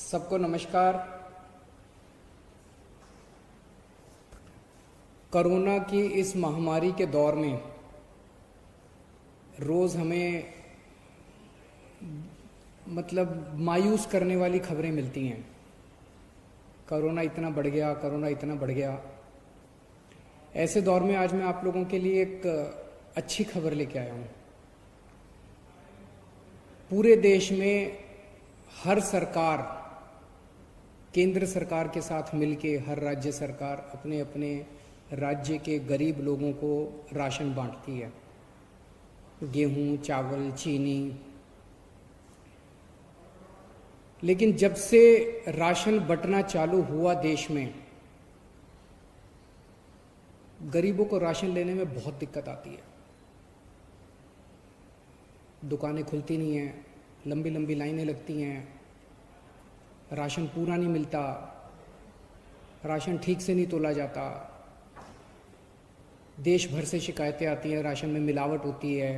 सबको नमस्कार। कोरोना की इस महामारी के दौर में रोज़ हमें मायूस करने वाली खबरें मिलती हैं। कोरोना इतना बढ़ गया, कोरोना इतना बढ़ गया। ऐसे दौर में आज मैं आप लोगों के लिए एक अच्छी खबर लेके आया हूँ। पूरे देश में हर सरकार, केंद्र सरकार के साथ मिलके हर राज्य सरकार अपने अपने राज्य के गरीब लोगों को राशन बांटती है। गेहूं, चावल, चीनी। लेकिन जब से राशन बंटना चालू हुआ देश में, गरीबों को राशन लेने में बहुत दिक्कत आती है। दुकानें खुलती नहीं हैं, लंबी लंबी लाइनें लगती हैं, राशन पूरा नहीं मिलता, राशन ठीक से नहीं तोला जाता। देश भर से शिकायतें आती हैं, राशन में मिलावट होती है,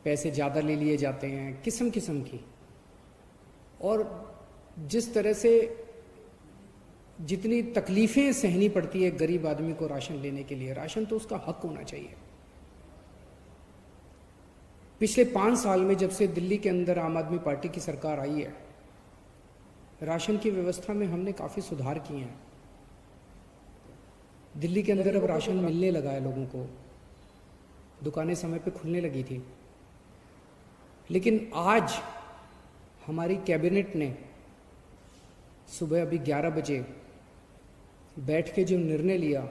पैसे ज़्यादा ले लिए जाते हैं, किस्म किस्म की। और जिस तरह से जितनी तकलीफ़ें सहनी पड़ती है गरीब आदमी को राशन लेने के लिए, राशन तो उसका हक होना चाहिए। पिछले 5 साल में जब से दिल्ली के अंदर आम आदमी पार्टी की सरकार आई है, राशन की व्यवस्था में हमने काफ़ी सुधार किए हैं। दिल्ली के अंदर अब राशन मिलने लगा है लोगों को, दुकानें समय पे खुलने लगी थी। लेकिन आज हमारी कैबिनेट ने सुबह अभी 11 बजे बैठ के जो निर्णय लिया,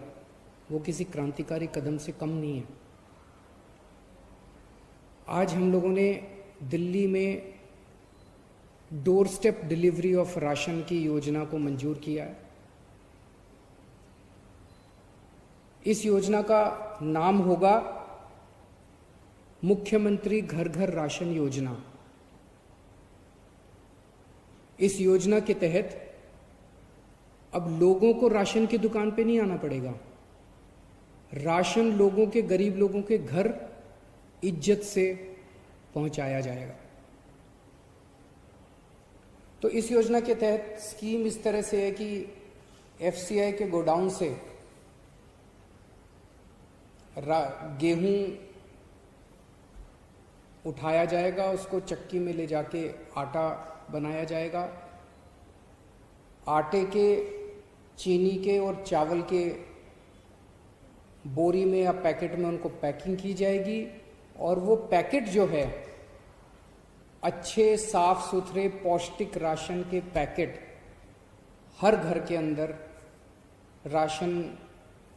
वो किसी क्रांतिकारी कदम से कम नहीं है। आज हम लोगों ने दिल्ली में door step delivery of ration की योजना को मंजूर किया है। इस योजना का नाम होगा मुख्यमंत्री घर घर राशन योजना। इस योजना के तहत अब लोगों को राशन की दुकान पे नहीं आना पड़ेगा। राशन लोगों के, गरीब लोगों के घर इज्जत से पहुंचाया जाएगा। तो इस योजना के तहत स्कीम इस तरह से है कि एफसीआई के गोडाउन से गेहूं उठाया जाएगा, उसको चक्की में ले जाके आटा बनाया जाएगा। आटे के, चीनी के और चावल के बोरी में या पैकेट में उनको पैकिंग की जाएगी। और वो पैकेट जो है, अच्छे साफ सुथरे पौष्टिक राशन के पैकेट हर घर के अंदर राशन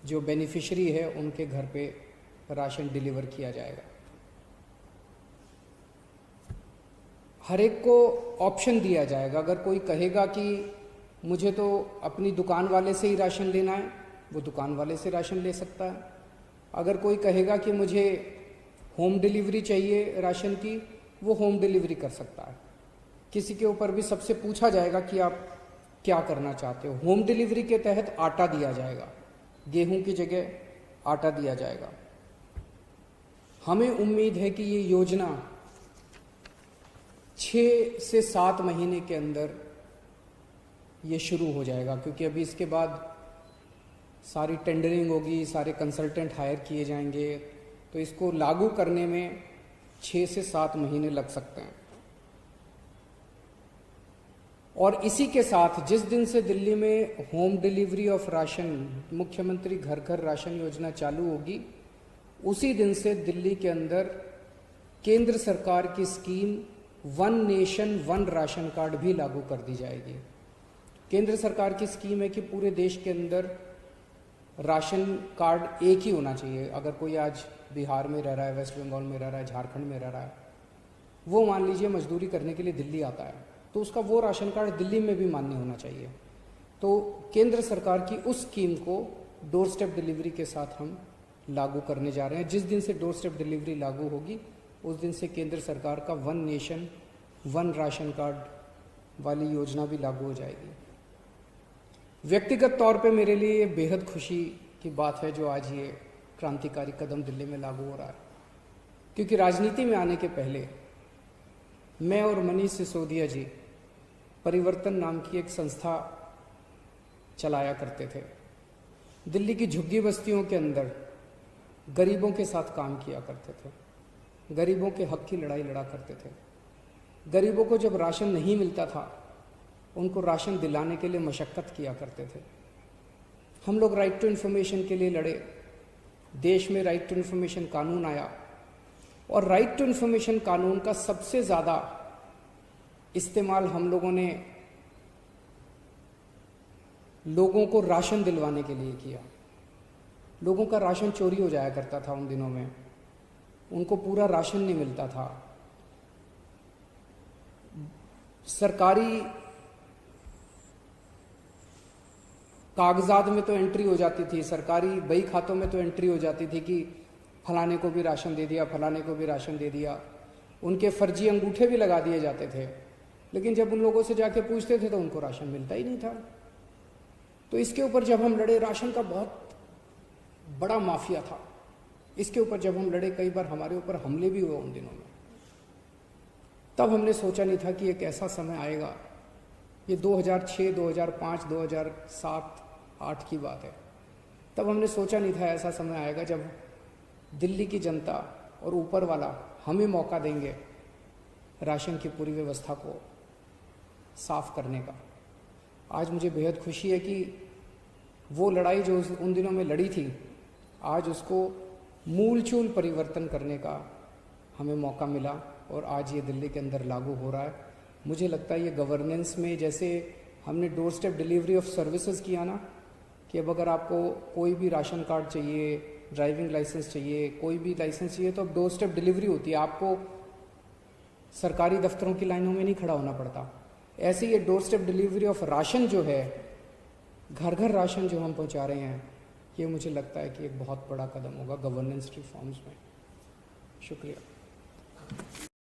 जो बेनिफिशियरी है उनके घर पे राशन डिलीवर किया जाएगा। हर एक को ऑप्शन दिया जाएगा। अगर कोई कहेगा कि मुझे तो अपनी दुकान वाले से ही राशन लेना है, वो दुकान वाले से राशन ले सकता है। अगर कोई कहेगा कि मुझे होम डिलीवरी चाहिए राशन की, वो होम डिलीवरी कर सकता है। किसी के ऊपर भी सबसे पूछा जाएगा कि आप क्या करना चाहते हो। होम डिलीवरी के तहत आटा दिया जाएगा, गेहूं की जगह आटा दिया जाएगा। हमें उम्मीद है कि ये योजना 6 से 7 महीने के अंदर ये शुरू हो जाएगा, क्योंकि अभी इसके बाद सारी टेंडरिंग होगी, सारे कंसल्टेंट हायर किए जाएंगे। तो इसको लागू करने में 6 से 7 महीने लग सकते हैं। और इसी के साथ जिस दिन से दिल्ली में होम डिलीवरी ऑफ राशन, मुख्यमंत्री घर घर राशन योजना चालू होगी, उसी दिन से दिल्ली के अंदर केंद्र सरकार की scheme one nation one ration card भी लागू कर दी जाएगी। केंद्र सरकार की स्कीम है कि पूरे देश के अंदर राशन कार्ड एक ही होना चाहिए। अगर कोई आज बिहार में रह रहा है, वेस्ट बंगाल में रह रहा है, झारखंड में रह रहा है, वो मान लीजिए मजदूरी करने के लिए दिल्ली आता है, तो उसका वो राशन कार्ड दिल्ली में भी मान्य होना चाहिए। तो केंद्र सरकार की उस स्कीम को डोर स्टेप डिलीवरी के साथ हम लागू करने जा रहे हैं। जिस दिन से डोर स्टेप डिलीवरी लागू होगी, उस दिन से केंद्र सरकार का one nation one ration card वाली योजना भी लागू हो जाएगी। व्यक्तिगत तौर पे मेरे लिए बेहद खुशी की बात है जो आज ये क्रांतिकारी कदम दिल्ली में लागू हो रहा है, क्योंकि राजनीति में आने के पहले मैं और मनीष सिसोदिया जी परिवर्तन नाम की एक संस्था चलाया करते थे। दिल्ली की झुग्गी बस्तियों के अंदर गरीबों के साथ काम किया करते थे, गरीबों के हक की लड़ाई लड़ा करते थे। गरीबों को जब राशन नहीं मिलता था, उनको राशन दिलाने के लिए मशक्क़त किया करते थे। हम लोग राइट टू इन्फॉर्मेशन के लिए लड़े, देश में राइट टू इन्फॉर्मेशन कानून आया, और राइट टू इन्फॉर्मेशन कानून का सबसे ज़्यादा इस्तेमाल हम लोगों ने लोगों को राशन दिलवाने के लिए किया। लोगों का राशन चोरी हो जाया करता था उन दिनों में, उनको पूरा राशन नहीं मिलता था। सरकारी कागजात में तो एंट्री हो जाती थी, सरकारी बही खातों में तो एंट्री हो जाती थी कि फलाने को भी राशन दे दिया, फलाने को भी राशन दे दिया। उनके फर्जी अंगूठे भी लगा दिए जाते थे, लेकिन जब उन लोगों से जाके पूछते थे तो उनको राशन मिलता ही नहीं था। तो इसके ऊपर जब हम लड़े, राशन का बहुत बड़ा माफिया था, इसके ऊपर जब हम लड़े, कई बार हमारे ऊपर हमले भी हुए उन दिनों में। तब हमने सोचा नहीं था कि एक ऐसा समय आएगा, ये 2006, 2005, 2007, 2008 की बात है। तब हमने सोचा नहीं था ऐसा समय आएगा जब दिल्ली की जनता और ऊपर वाला हमें मौका देंगे राशन की पूरी व्यवस्था को साफ करने का। आज मुझे बेहद खुशी है कि वो लड़ाई जो उन दिनों में लड़ी थी, आज उसको मूलचूल परिवर्तन करने का हमें मौका मिला, और आज ये दिल्ली के अंदर लागू हो रहा है। मुझे लगता है ये गवर्नेंस में, जैसे हमने door step delivery of services किया ना, कि अब अगर आपको कोई भी राशन कार्ड चाहिए, ड्राइविंग लाइसेंस चाहिए, कोई भी लाइसेंस चाहिए, तो अब डोर स्टेप डिलीवरी होती है, आपको सरकारी दफ्तरों की लाइनों में नहीं खड़ा होना पड़ता। ऐसे ही ये door step delivery of ration जो है, घर घर राशन जो हम पहुंचा रहे हैं, ये मुझे लगता है कि एक बहुत बड़ा कदम होगा गवर्नेंस रिफॉर्म्स में। शुक्रिया।